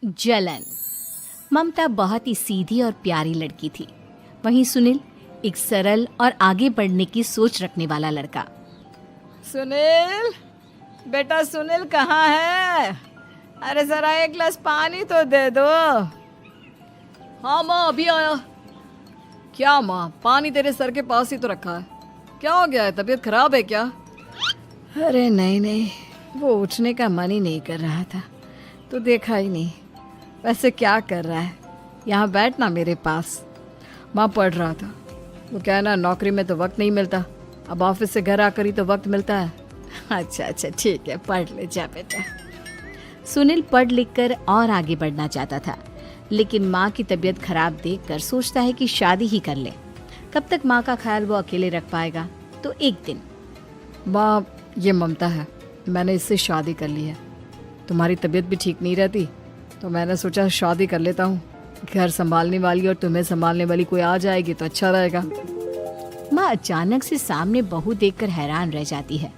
जलन। ममता बहुत ही सीधी और प्यारी लड़की थी, वहीं सुनील एक सरल और आगे बढ़ने की सोच रखने वाला लड़का। सुनील, बेटा सुनील कहाँ है? अरे जरा एक गिलास पानी तो दे दो। हाँ माँ, अभी आया। क्या माँ, पानी तेरे सर के पास ही तो रखा है, क्या हो गया है? तबीयत खराब है क्या? अरे नहीं नहीं, वो उठने का मन ही नहीं कर रहा था, तो देखा ही नहीं। वैसे क्या कर रहा है? यहाँ बैठ ना मेरे पास। माँ पढ़ रहा था। वो क्या है ना, नौकरी में तो वक्त नहीं मिलता, अब ऑफिस से घर आकर ही तो वक्त मिलता है। अच्छा अच्छा ठीक है, पढ़ ले जा बेटा। सुनील पढ़ लिख कर और आगे बढ़ना चाहता था, लेकिन माँ की तबीयत खराब देखकर सोचता है कि शादी ही कर ले। कब तक माँ का ख्याल वो अकेले रख पाएगा? तो एक दिन, माँ ये ममता है, मैंने इससे शादी कर ली है। तुम्हारी तबीयत भी ठीक नहीं रहती, तो मैंने सोचा शादी कर लेता हूँ। घर संभालने वाली और तुम्हें संभालने वाली कोई आ जाएगी तो अच्छा रहेगा। माँ अचानक से सामने बहू देखकर हैरान रह जाती है।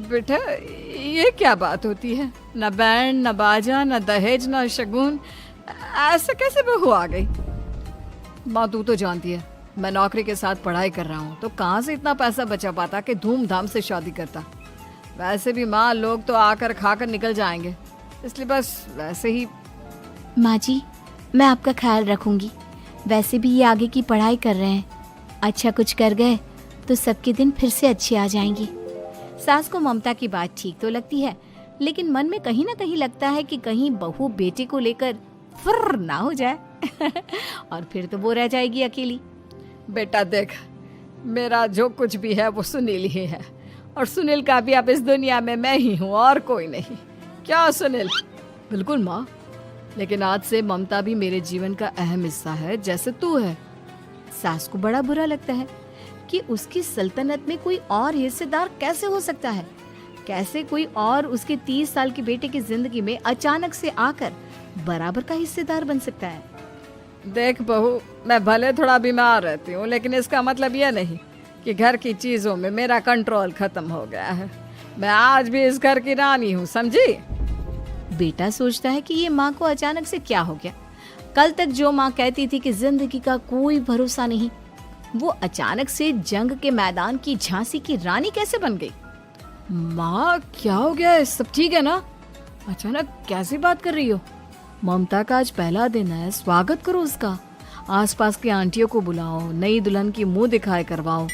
बेटा ये क्या बात होती है? न बैंड, न बाजा, न दहेज, न शगुन, ऐसे कैसे बहू आ गई? माँ तू तो जानती है, मैं नौकरी के साथ पढ़ाई कर रहा हूँ, तो कहाँ से इतना पैसा बचा पाता कि धूमधाम से शादी करता। वैसे भी माँ, लोग तो आकर खाकर निकल जाएंगे, इसलिए बस वैसे ही। माँ जी, मैं आपका ख्याल रखूंगी। वैसे भी ये आगे की पढ़ाई कर रहे हैं, अच्छा कुछ कर गए तो सबके दिन फिर से अच्छे आ जाएंगी। सास को ममता की बात ठीक तो लगती है, लेकिन मन में कहीं ना कहीं लगता है कि कहीं बहू बेटे को लेकर फुर्र ना हो जाए और फिर तो वो रह जाएगी अकेली। बेटा देख, मेरा जो कुछ भी है वो सुनील ही है, और सुनील का भी अब इस दुनिया में मैं ही हूँ और कोई नहीं। क्या सुनील? बिल्कुल माँ, लेकिन आज से ममता भी मेरे जीवन का अहम हिस्सा है, जैसे तू है। सास को बड़ा बुरा लगता है कि उसकी सल्तनत में कोई और हिस्सेदार कैसे हो सकता है। कैसे कोई और उसके 30 साल के बेटे की जिंदगी में अचानक से आकर बराबर का हिस्सेदार बन सकता है। देख बहू, मैं भले थोड़ा बीमार रहती हूँ, लेकिन इसका मतलब यह नहीं कि घर की चीजों में मेरा कंट्रोल खत्म हो गया है। मैं आज भी इस घर की रानी हूँ, समझी? बेटा सोचता है कि ये माँ को अचानक से क्या हो गया। कल तक जो माँ कहती थी कि जिंदगी का कोई भरोसा नहीं, वो अचानक से जंग के मैदान की झांसी की रानी कैसे बन गई? माँ क्या हो गया है? सब ठीक है ना? अचानक कैसी बात कर रही हो? ममता का आज पहला दिन है, स्वागत करो उसका। आसपास की आंटियों को बुलाओ, नई दुल्हन की मुंह दिखाए करवाओ।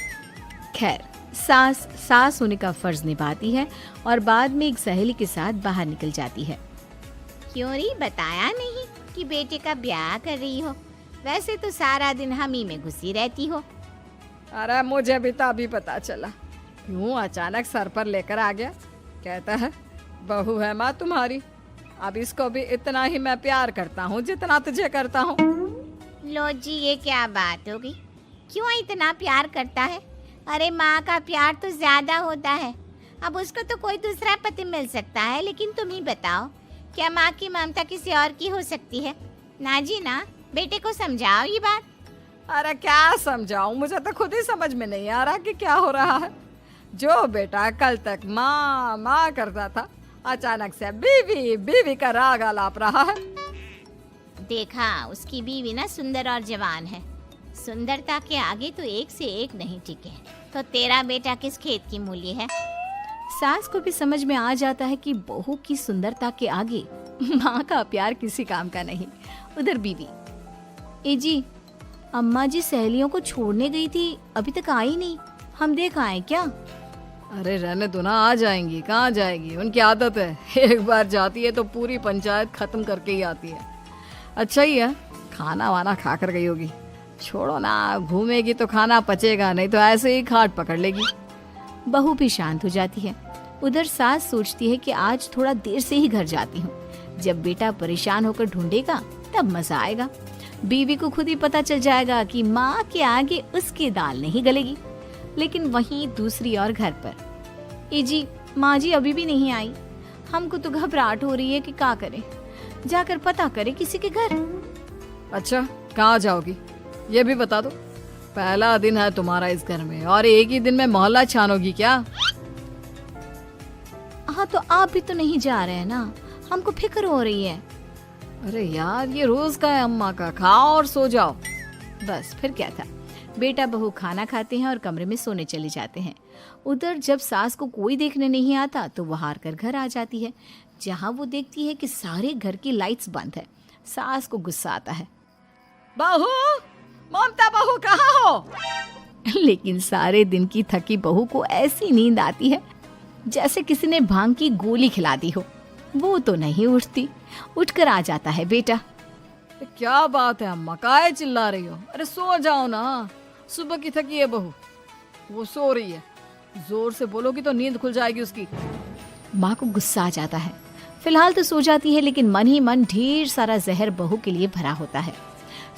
खैर, सास होने का फर्ज निभाती है और बाद में एक सहेली के साथ बाहर निकल जाती है। क्यों री बताया नहीं कि बेटे का ब्याह कर रही हो? वैसे तो सारा दिन हम ही में घुसी रहती हो। अरे मुझे भी तो अभी पता चला, क्यों अचानक सर पर लेकर आ गया। कहता है बहू है माँ तुम्हारी, अब इसको भी इतना ही मैं प्यार करता हूँ जितना तुझे करता हूँ। लो जी, ये क्या बात होगी? क्यों इतना प्यार करता है? अरे माँ का प्यार तो ज्यादा होता है। अब उसको तो कोई दूसरा पति मिल सकता है, लेकिन तुम ही बताओ, क्या माँ की ममता किसी और की हो सकती है? ना जी ना, बेटे को समझाओ ये बात। अरे क्या समझाऊं, मुझे तो खुद ही समझ में नहीं आ रहा कि क्या हो रहा है। जो बेटा कल तक माँ माँ करता था, अचानक से बीवी बीवी का राग आलाप रहा है। देखा, उसकी बीवी ना सुंदर और जवान है। सुंदरता के आगे तो एक से एक नहीं टिके। तो तेरा बेटा किस खेत की मूली है? सास को भी समझ में आ जाता है कि बहू की सुंदरता के आगे माँ का प्यार किसी काम का नहीं। उधर बीवी, ए जी, अम्मा जी सहेलियों को छोड़ने गई थी, अभी तक आई नहीं, हम देख आए क्या? अरे रहने दो ना, आ जाएंगी। कहाँ जाएगी, उनकी आदत है, एक बार जाती है तो पूरी पंचायत खत्म करके ही आती है। अच्छा ही है, खाना वाना खा कर गई होगी। छोड़ो ना, घूमेगी तो खाना पचेगा, नहीं तो ऐसे ही खाट पकड़ लेगी। बहू भी शांत हो जाती है। उधर सास सोचती है कि आज थोड़ा देर से ही घर जाती हूँ, जब बेटा परेशान होकर ढूंढेगा तब मजा आएगा। बीवी को खुद ही पता चल जाएगा कि माँ के आगे उसकी दाल नहीं गलेगी। लेकिन वहीं दूसरी ओर घर पर, ए जी, माँ जी अभी भी नहीं आई, हमको तो घबराहट हो रही है कि क्या करें, जाकर पता करें किसी के घर। अच्छा, कहाँ जाओगी ये भी बता दो। पहला दिन है तुम्हारा इस घर में और एक ही दिन में मोहल्ला छानोगी क्या? हाँ, तो आप भी तो नहीं जा रहे हैं ना, हमको फिक्र हो रही है। अरे यार, ये रोज का है अम्मा का, खाओ और सो जाओ। बस फिर क्या था। बेटा बहू खाना खाते हैं और कमरे में सोने चले जाते हैं। उधर जब सास को कोई देखने नहीं आता तो वो हार कर घर आ जाती है, जहाँ वो देखती है कि सारे घर की लाइट्स बंद है। सास को गुस्सा आता है, बहू, ममता बहू कहाँ हो? लेकिन सारे दिन की थकी बहू को ऐसी नींद आती है जैसे किसी ने भांग की गोली खिला दी हो। वो तो नहीं उठती। उठकर आ जाता है बेटा। क्या बात है अम्मा, काहे चिल्ला रही हो? अरे सो जाओ ना, सुबह की थकी है बहू, वो सो रही है। जोर से बोलोगी तो नींद खुल जाएगी उसकी। माँ को गुस्सा आ जाता है। फिलहाल तो सो जाती है, लेकिन मन ही मन ढेर सारा जहर बहू के लिए भरा होता है।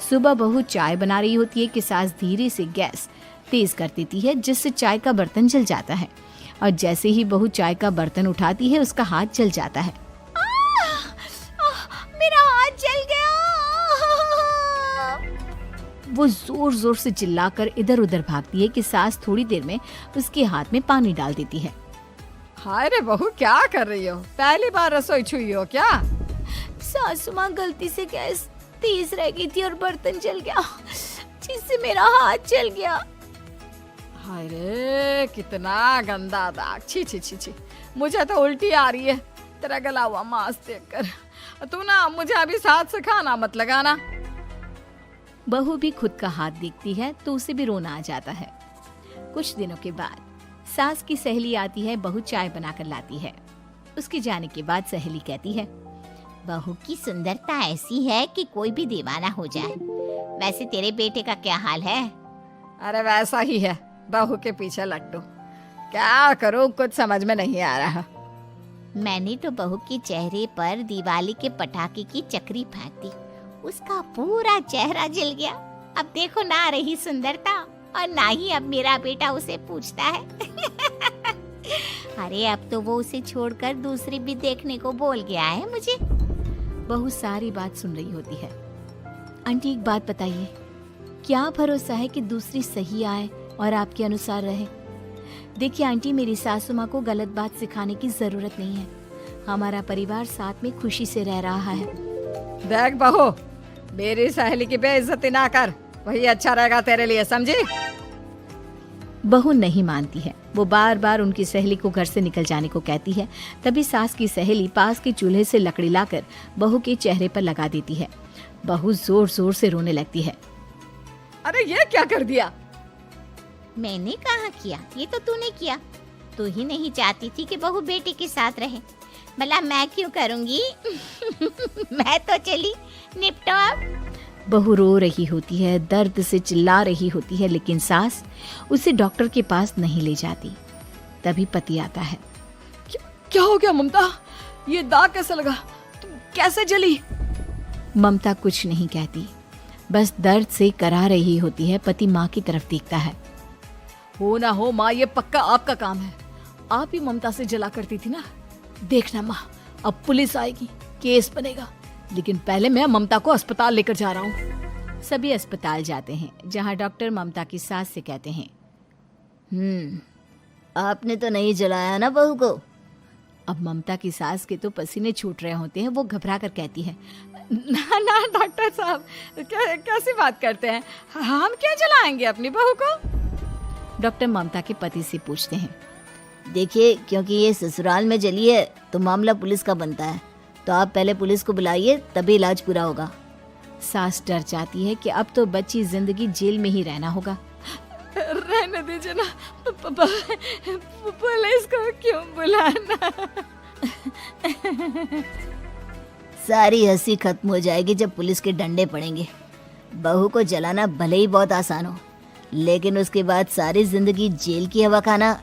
सुबह बहू चाय बना रही होती है कि सास धीरे से गैस तेज कर देती है, जिससे चाय का बर्तन जल जाता है। और जैसे ही बहू चाय का बर्तन उठाती है, उसका हाथ जल जाता है। मेरा हाथ जल गया। वो जोर जोर से चिल्लाकर इधर उधर भागती है कि सास थोड़ी देर में उसके हाथ में पानी डाल देती है। हाय रे बहू, क्या कर रही हो? पहली बार रसोई छुई हो क्या? सासू माँ गलती से गैस तेज रह गई थी और बर्तन जल गया, जिससे मेरा हाथ जल गया। हाय रे, कितना गंदा दाग। छी छी छी छी, मुझे तो उल्टी आ रही है तेरा गला हुआ मांस देखकर। तू ना मुझे अभी साथ से खाना मत लगाना। बहू भी खुद का हाथ देखती है तो उसे भी रोना आ जाता है। कुछ दिनों के बाद सास की सहेली आती है, बहू चाय बनाकर लाती है। उसके जाने के बाद सहेली कहती है, बहू की सुंदरता ऐसी है कि कोई भी दीवाना हो जाए। वैसे तेरे बेटे का क्या हाल है? अरे वैसा ही है, बहू के पीछे लट्टू। क्या करूं, कुछ समझ में नहीं आ रहा। मैंने तो बहू के चेहरे पर दिवाली के पटाखे की चक्री फेंक दी, उसका पूरा चेहरा जल गया। अब देखो ना रही सुंदरता, और ना ही अब मेरा बेटा उसे पूछता है। अरे अब तो वो उसे छोड़कर दूसरी भी देखने को बोल गया है मुझे। बहू सारी बात सुन रही होती है। आंटी एक बात बताइए, क्या भरोसा है कि दूसरी सही आए और आपके अनुसार रहे? देखिए आंटी, मेरी सासू माँ को गलत बात सिखाने की जरूरत नहीं है। हमारा परिवार साथ में खुशी से रह रहा है। देख बहू, मेरी सहेली की बेइज्जती ना कर, वही अच्छा रहेगा तेरे लिए, समझी? बहू नहीं मानती है। वो बार बार उनकी सहेली को घर से निकल जाने को कहती है। तभी सास की सहेली पास के चूल्हे से लकड़ी लाकर बहू के चेहरे पर लगा देती है। बहू जोर जोर से रोने लगती है। अरे ये क्या कर दिया? मैंने कहा किया, ये तो तूने किया। तू ही नहीं चाहती थी कि बहू बेटे के साथ रहे, भला मैं क्यों करूंगी? मैं तो चली, निपटो अब। बहू रो रही होती है, दर्द से चिल्ला रही होती है, लेकिन सास उसे डॉक्टर के पास नहीं ले जाती। तभी पति आता है। क्या हो गया ममता? ये दाग कैसे लगा? तुम कैसे जली? ममता कुछ नहीं कहती, बस दर्द से करा रही होती है। पति माँ की तरफ देखता है। हो ना हो माँ, ये पक्का आपका काम है। आप ही ममता से जला करती थी ना। देखना माँ, अब पुलिस आएगी, केस बनेगा, लेकिन पहले मैं ममता को अस्पताल लेकर जा रहा हूँ। सभी अस्पताल जाते हैं, जहाँ डॉक्टर ममता की सास से कहते हैं, आपने तो नहीं जलाया ना बहू को? अब ममता की सास के तो पसीने छूट रहे होते हैं। वो घबरा कर कहती है, ना ना डॉक्टर साहब, कैसी बात करते हैं? हम क्या जलाएंगे अपनी बहू को? डॉक्टर ममता के पति से पूछते हैं, देखिए, क्योंकि ये ससुराल में जली है तो मामला पुलिस का बनता है, तो आप पहले पुलिस को बुलाइए, तभी इलाज पूरा होगा। सास डर जाती है कि अब तो बच्ची जिंदगी जेल में ही रहना होगा। रहने दीजिए ना, पुलिस को क्यों बुलाना? सारी हंसी खत्म हो जाएगी जब पुलिस के डंडे पड़ेंगे। बहू को जलाना भले ही बहुत आसान हो, लेकिन उसके बाद सारी जिंदगी जेल की हवा खाना।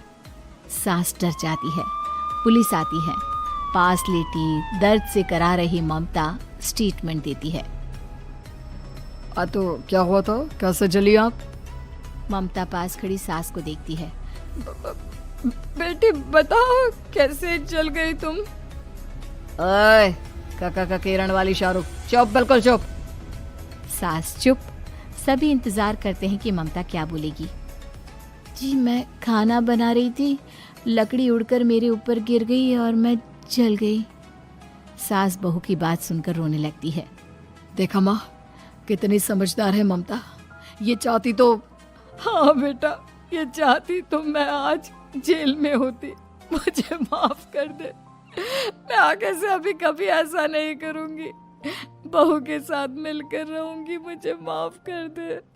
सास डर जाती है। पुलिस आती है। पास लेटी दर्द से करा रही ममता स्टेटमेंट देती है। तो क्या हुआ था? कैसे जली आप? ममता पास खड़ी सास को देखती है। बेटी बताओ, कैसे जल गई तुम? ओए, काका का किरण वाली शाहरुख, चुप, बिल्कुल चुप। सास चुप। सभी इंतजार करते हैं कि ममता क्या बोलेगी। जी मैं खाना बना रही थी, लकड़ी उड़कर मेरे ऊपर गिर गई और मैं जल गई। सास बहू की बात सुनकर रोने लगती है। देखा माँ, कितनी समझदार है ममता। ये चाहती तो, हाँ बेटा, ये चाहती तो मैं आज जेल में होती। मुझे माफ कर दे। मैं आगे से अभी कभी ऐसा नहीं करूंगी। बहू के साथ मिलकर रहूंगी। मुझे माफ कर दे।